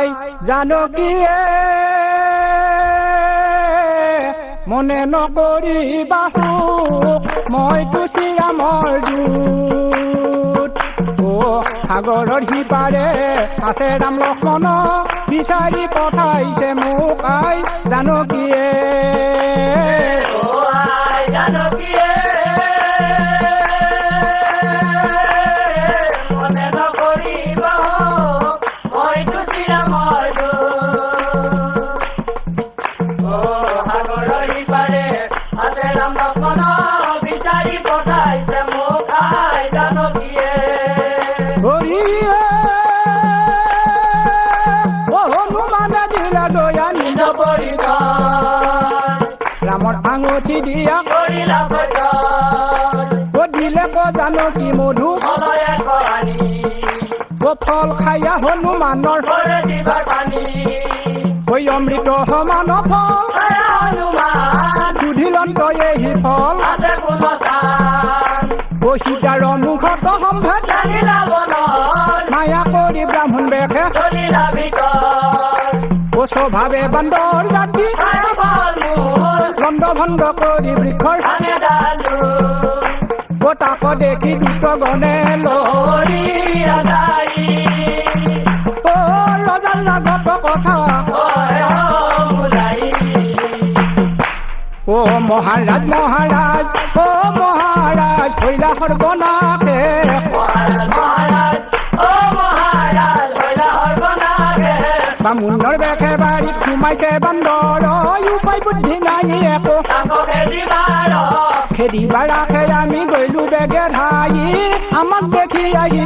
আই জানকীয়ে মনে নকৰিবা সুখ মইতো শ্ৰীৰামৰ দূত সাগৰৰ সিপাৰে আছে ৰাম লক্ষ্মণ বিচাৰি পঠাইছে মোক আই জানকীয়ে মনে নকৰিবা সুখ মইতো শ্ৰীৰামৰ দূত সাগৰৰ সিপাৰে আছে ৰাম লক্ষ্মণ বিচাৰি পঠাইছে মোক আই জানকীয়ে হনুমানে দিলে দয়া নিজ পৰিচয় ৰামৰ আঙুঠি দিয়া কৰিলা দিলে ক জানকী মধু ফল খায়া হনুমানৰ অমৃত সমান ফল সুধিলন্ত এই ফল সীতাৰ মুখত সম্ভেদ মায়া কৰি ব্ৰাহ্মণ বেশে স্বভাৱে বান্দৰ জাতি লণ্ড ভণ্ড কৰি বৃক্ষৰ তাক দেখি দুষ্ট গণে ৰজাৰ লাগত কথা মহাৰাজ মহাৰাজ মহাৰাজ কৈলা সৰ্বনাশে বামুণৰ বেশে বাৰীত সোমাইছে বান্দৰ উপায় বুদ্ধি নাই একো খেদিবা ৰাখে আমি গৈলো বেগে ধাই আমাক দেখি আহি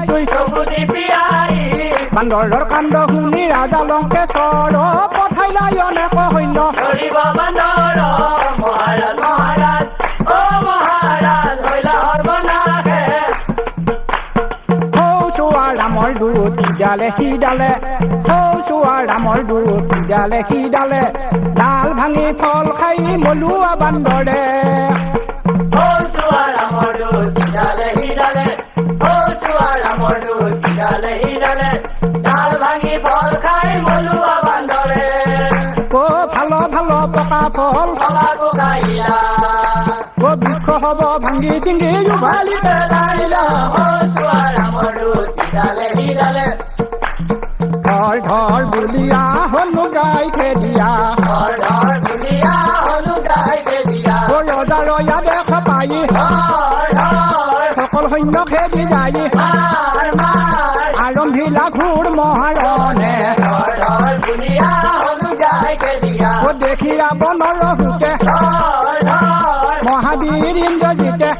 বান্দৰৰ কাণ্ড শুনি ৰাজা লংকেশ্বৰ পঠাইলা অনেক সৈন্য ৰামৰ দূত ইডালে সিডালে ৰামৰ দূত ইডালে সিডালে ডাল ভাঙি ফল খাই মলুৱা বান্দৰে ভাল ভাল পকা ফল বৃক্ষ হব ভাঙি চিঙি উভালি পেলাইলা ধৰ ধৰ বুলিয়া হনু গাই খেদিয়া ৰজা ৰয়া দেখ পাই সকল সৈন্য খেদি যায় আৰম্ভিলা ঘূৰ মহাৰণে দেখিৰা বনৰ ভূতে মহাবীৰ ইন্দ্ৰজিতে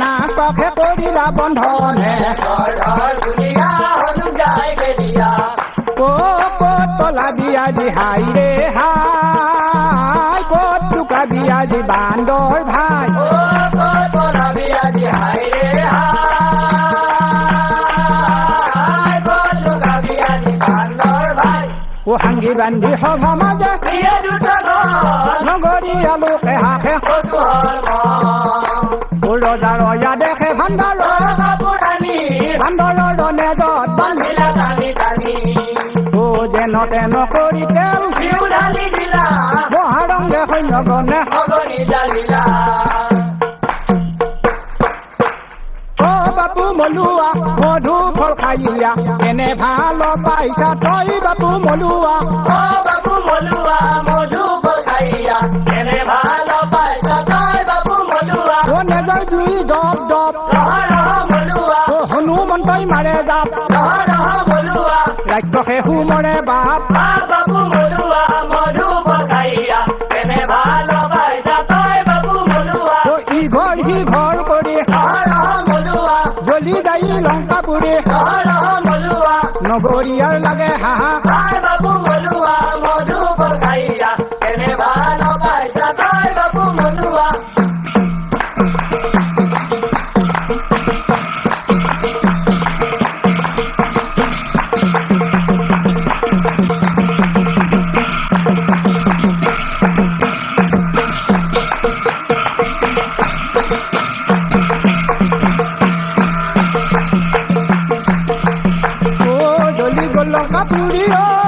নাকহে কৰিলা বন্ধনে ক'ত তলাবি আজি হাই ৰে হাই ক'ত লুকাবি আজি বান্দৰ ভাই সাংগী বান্ধি সভা মাজে নগৰীয়া লোকে হাসে ৰজা ৰয়া দেখে ভাণ্ডাৰৰ নেজত বান্ধিলা যেন তেন কৰি তেল মহাৰংগে সৈন্যগণে বাপু মলুৱা মধু ফল খাইয়া এনে ভাল পাইছা তই বাপু মলুৱা নেজৰ জুই দপ দপ হনুমন্তই মাৰে জাপ ৰাক্ষসে সুমৰে বাপ ইঘৰ সিঘৰ কৰি জ্বলি যাই লংকাপুৰী নগৰীয়াৰ লাগে হাহা লঙ্কা পুৰি ও